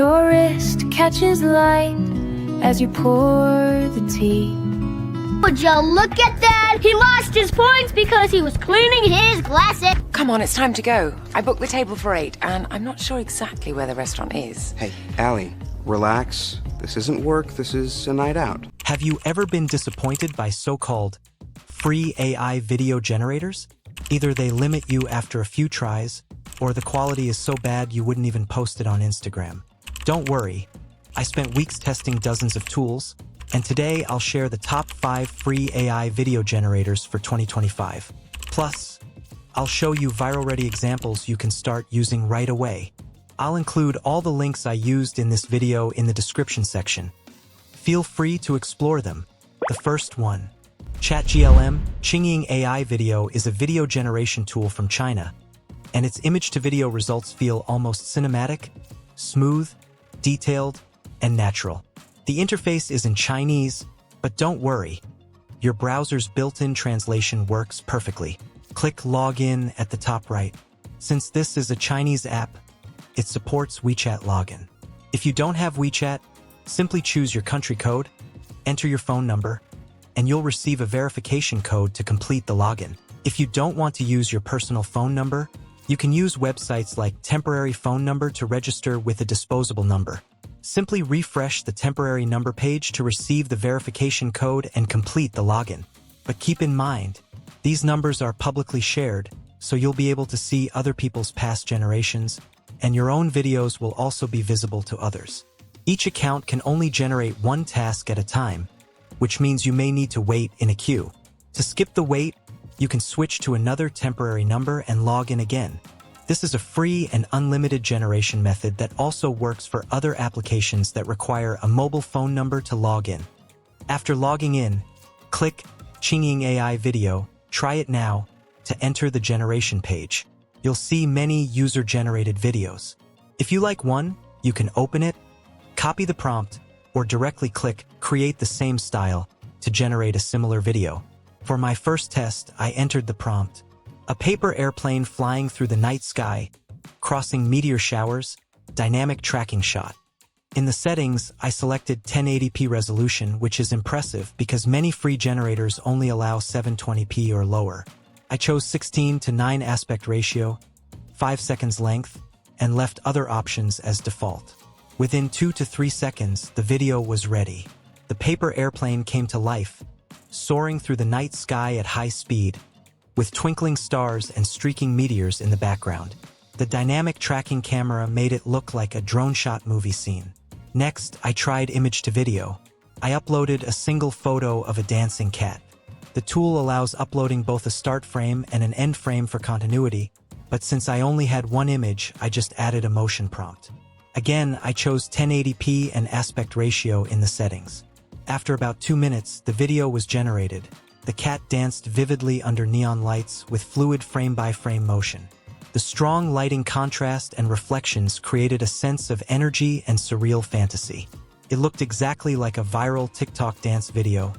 Your wrist catches light as you pour the tea. Would you look at that? He lost his points because he was cleaning his glasses. Come on, it's time to go. I booked the table for 8, and I'm not sure exactly where the restaurant is. Hey, Allie, relax. This isn't work, this is a night out. Have you ever been disappointed by so-called free AI video generators? Either they limit you after a few tries, or the quality is so bad you wouldn't even post it on Instagram. Don't worry, I spent weeks testing dozens of tools, and today I'll share the top 5 free AI video generators for 2025. Plus, I'll show you viral-ready examples you can start using right away. I'll include all the links I used in this video in the description section. Feel free to explore them. The first one. ChatGLM Chingying AI Video is a video generation tool from China, and its image-to-video results feel almost cinematic, smooth, detailed, and natural. The interface is in Chinese, but don't worry. Your browser's built-in translation works perfectly. Click Login at the top right. Since this is a Chinese app, it supports WeChat login. If you don't have WeChat, simply choose your country code, enter your phone number, and you'll receive a verification code to complete the login. If you don't want to use your personal phone number, you can use websites like Temporary Phone Number to register with a disposable number. Simply refresh the temporary number page to receive the verification code and complete the login. But keep in mind, these numbers are publicly shared, so you'll be able to see other people's past generations, and your own videos will also be visible to others. Each account can only generate one task at a time, which means you may need to wait in a queue. To skip the wait, you can switch to another temporary number and log in again. This is a free and unlimited generation method that also works for other applications that require a mobile phone number to log in. After logging in, click Ching AI Video, try it now, to enter the generation page. You'll see many user-generated videos. If you like one, you can open it, copy the prompt, or directly click Create the same style to generate a similar video. For my first test, I entered the prompt: a paper airplane flying through the night sky, crossing meteor showers, dynamic tracking shot. In the settings, I selected 1080p resolution, which is impressive because many free generators only allow 720p or lower. I chose 16:9 aspect ratio, 5 seconds length, and left other options as default. Within 2 to 3 seconds, the video was ready. The paper airplane came to life, soaring through the night sky at high speed, with twinkling stars and streaking meteors in the background. The dynamic tracking camera made it look like a drone-shot movie scene. Next, I tried image to video. I uploaded a single photo of a dancing cat. The tool allows uploading both a start frame and an end frame for continuity, but since I only had one image, I just added a motion prompt. Again, I chose 1080p and aspect ratio in the settings. After about 2 minutes, the video was generated. The cat danced vividly under neon lights with fluid frame-by-frame motion. The strong lighting contrast and reflections created a sense of energy and surreal fantasy. It looked exactly like a viral TikTok dance video,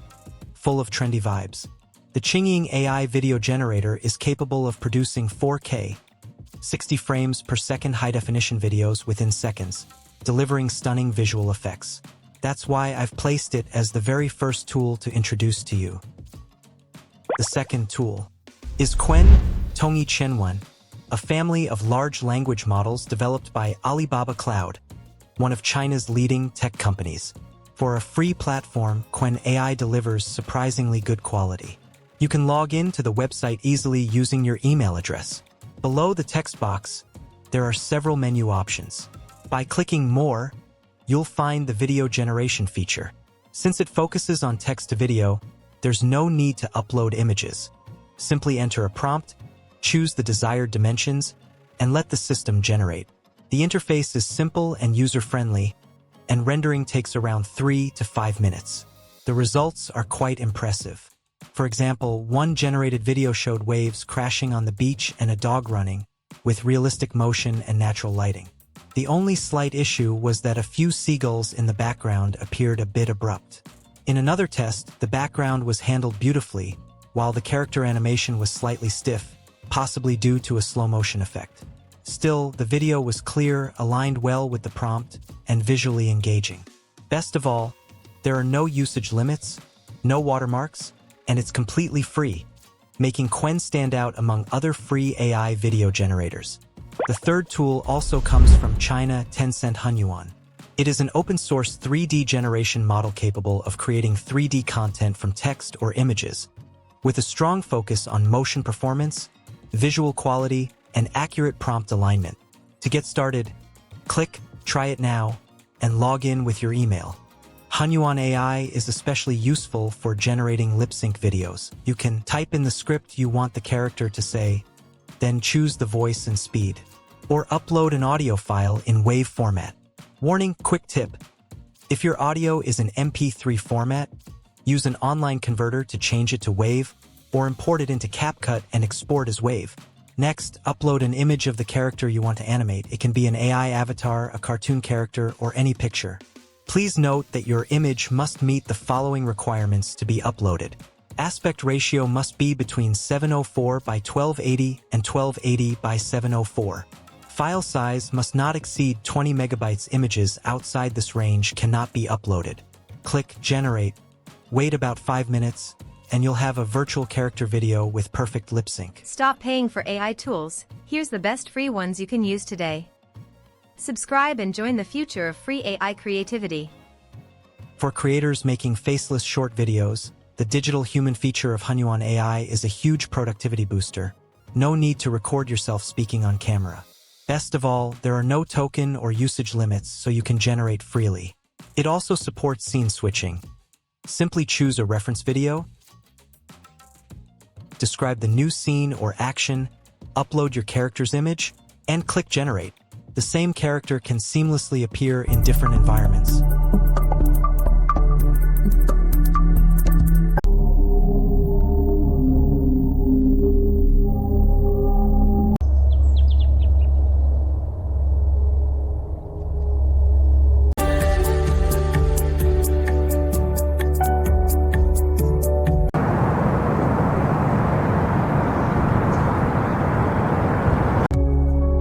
full of trendy vibes. The Chingying AI video generator is capable of producing 4K, 60 frames per second high-definition videos within seconds, delivering stunning visual effects. That's why I've placed it as the very first tool to introduce to you. The second tool is Qwen Hunyuan, a family of large language models developed by Alibaba Cloud, one of China's leading tech companies. For a free platform, Qwen AI delivers surprisingly good quality. You can log in to the website easily using your email address. Below the text box, there are several menu options. By clicking More, you'll find the video generation feature. Since it focuses on text to video, there's no need to upload images. Simply enter a prompt, choose the desired dimensions, and let the system generate. The interface is simple and user-friendly, and rendering takes around 3 to 5 minutes. The results are quite impressive. For example, one generated video showed waves crashing on the beach and a dog running, with realistic motion and natural lighting. The only slight issue was that a few seagulls in the background appeared a bit abrupt. In another test, the background was handled beautifully, while the character animation was slightly stiff, possibly due to a slow motion effect. Still, the video was clear, aligned well with the prompt, and visually engaging. Best of all, there are no usage limits, no watermarks, and it's completely free, making Qwen stand out among other free AI video generators. The third tool also comes from China Tencent Hunyuan. It is an open-source 3D generation model capable of creating 3D content from text or images, with a strong focus on motion performance, visual quality, and accurate prompt alignment. To get started, click Try It Now and log in with your email. Hunyuan AI is especially useful for generating lip-sync videos. You can type in the script you want the character to say, then choose the voice and speed, or upload an audio file in WAV format. Warning, quick tip. If your audio is an MP3 format, use an online converter to change it to WAV, or import it into CapCut and export as WAV. Next, upload an image of the character you want to animate. It can be an AI avatar, a cartoon character, or any picture. Please note that your image must meet the following requirements to be uploaded. Aspect ratio must be between 704 by 1280 and 1280 by 704. File size must not exceed 20 megabytes. Images outside this range cannot be uploaded. Click Generate. Wait about 5 minutes, and you'll have a virtual character video with perfect lip sync. Stop paying for AI tools. Here's the best free ones you can use today. Subscribe and join the future of free AI creativity. For creators making faceless short videos, the digital human feature of Hunyuan AI is a huge productivity booster. No need to record yourself speaking on camera. Best of all, there are no token or usage limits, so you can generate freely. It also supports scene switching. Simply choose a reference video, describe the new scene or action, upload your character's image, and click Generate. The same character can seamlessly appear in different environments.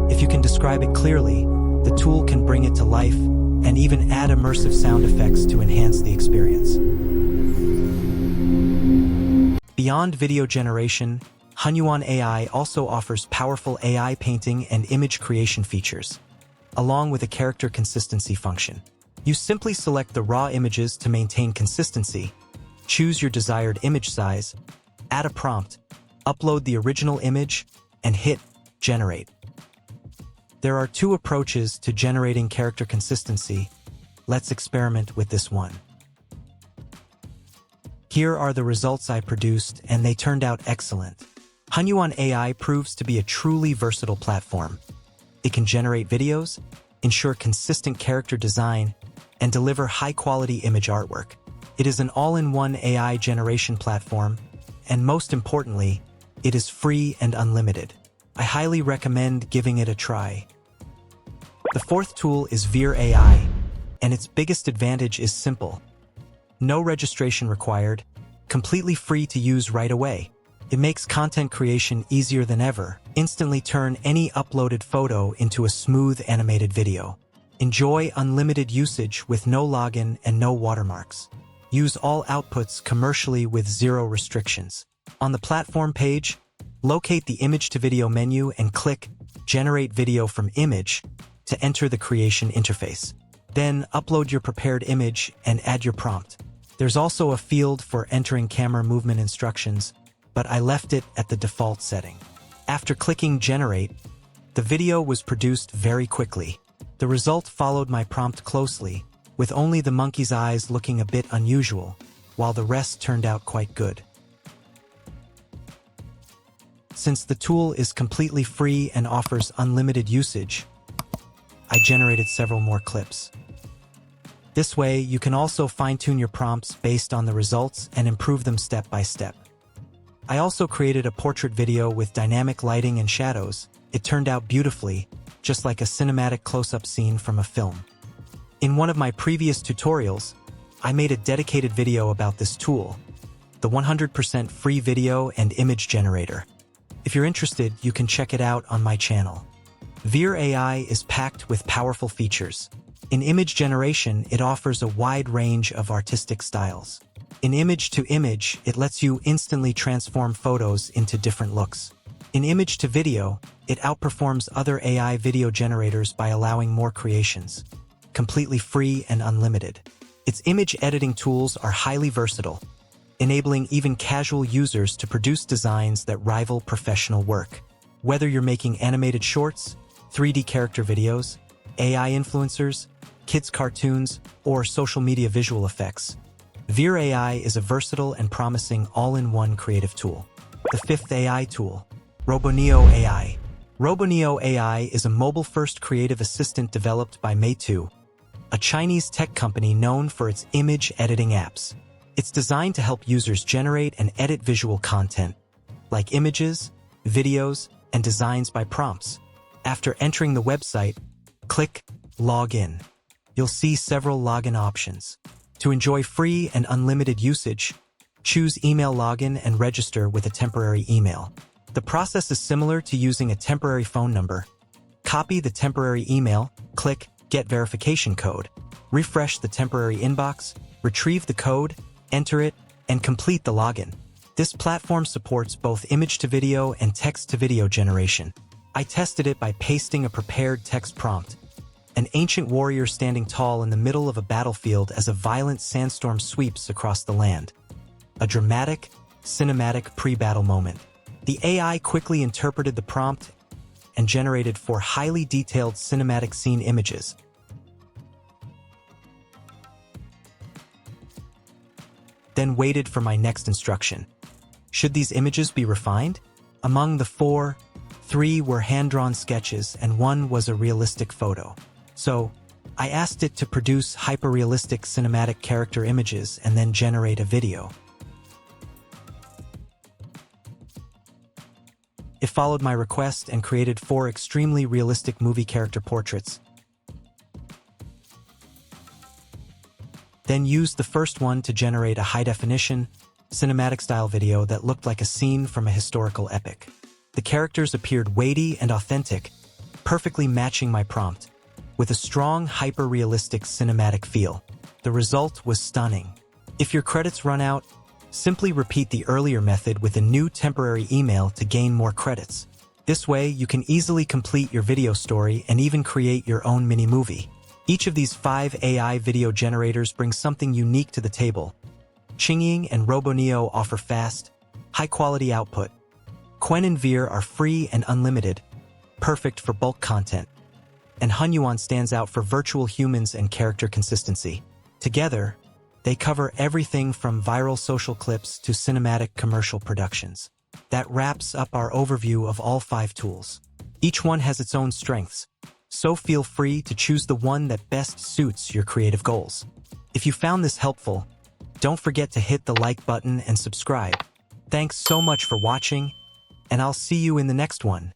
If you can describe it clearly, the tool can bring it to life and even add immersive sound effects to enhance the experience. Beyond video generation, Hunyuan AI also offers powerful AI painting and image creation features, along with a character consistency function. You simply select the raw images to maintain consistency, choose your desired image size, add a prompt, upload the original image, and hit Generate. There are two approaches to generating character consistency. Let's experiment with this one. Here are the results I produced, and they turned out excellent. Hunyuan AI proves to be a truly versatile platform. It can generate videos, ensure consistent character design, and deliver high-quality image artwork. It is an all-in-one AI generation platform, and most importantly, it is free and unlimited. I highly recommend giving it a try. The fourth tool is Vheer AI, and its biggest advantage is simple. No registration required, completely free to use right away. It makes content creation easier than ever. Instantly turn any uploaded photo into a smooth animated video. Enjoy unlimited usage with no login and no watermarks. Use all outputs commercially with zero restrictions. On the platform page, locate the Image to Video menu and click Generate Video from Image to enter the creation interface. Then upload your prepared image and add your prompt. There's also a field for entering camera movement instructions, but I left it at the default setting. After clicking Generate, the video was produced very quickly. The result followed my prompt closely, with only the monkey's eyes looking a bit unusual, while the rest turned out quite good. Since the tool is completely free and offers unlimited usage, I generated several more clips. This way, you can also fine-tune your prompts based on the results and improve them step by step. I also created a portrait video with dynamic lighting and shadows. It turned out beautifully, just like a cinematic close-up scene from a film. In one of my previous tutorials, I made a dedicated video about this tool, the 100% free video and image generator. If you're interested, you can check it out on my channel. Vheer AI is packed with powerful features. In image generation, it offers a wide range of artistic styles. In image-to-image, it lets you instantly transform photos into different looks. In image-to-video, it outperforms other AI video generators by allowing more creations. Completely free and unlimited. Its image editing tools are highly versatile, enabling even casual users to produce designs that rival professional work. Whether you're making animated shorts, 3D character videos, AI influencers, kids' cartoons, or social media visual effects, Vheer AI is a versatile and promising all-in-one creative tool. The fifth AI tool, RoboNeo AI. RoboNeo AI is a mobile-first creative assistant developed by Meitu, a Chinese tech company known for its image editing apps. It's designed to help users generate and edit visual content, like images, videos, and designs by prompts. After entering the website, click Login. You'll see several login options. To enjoy free and unlimited usage, choose email login and register with a temporary email. The process is similar to using a temporary phone number. Copy the temporary email, click Get Verification Code, refresh the temporary inbox, retrieve the code, enter it, and complete the login. This platform supports both image-to-video and text-to-video generation. I tested it by pasting a prepared text prompt. An ancient warrior standing tall in the middle of a battlefield as a violent sandstorm sweeps across the land. A dramatic, cinematic pre-battle moment. The AI quickly interpreted the prompt and generated 4 highly detailed cinematic scene images. Then waited for my next instruction. Should these images be refined? Among the 4, 3 were hand-drawn sketches and 1 was a realistic photo. So, I asked it to produce hyper-realistic cinematic character images and then generate a video. It followed my request and created 4 extremely realistic movie character portraits. Then used the first one to generate a high-definition, cinematic-style video that looked like a scene from a historical epic. The characters appeared weighty and authentic, perfectly matching my prompt, with a strong, hyper-realistic cinematic feel. The result was stunning. If your credits run out, simply repeat the earlier method with a new temporary email to gain more credits. This way, you can easily complete your video story and even create your own mini-movie. Each of these 5 AI video generators brings something unique to the table. Chingying and RoboNeo offer fast, high-quality output. Qwen and Vheer are free and unlimited, perfect for bulk content. And Hunyuan stands out for virtual humans and character consistency. Together, they cover everything from viral social clips to cinematic commercial productions. That wraps up our overview of all 5 tools. Each one has its own strengths, so feel free to choose the one that best suits your creative goals. If you found this helpful, don't forget to hit the like button and subscribe. Thanks so much for watching, and I'll see you in the next one.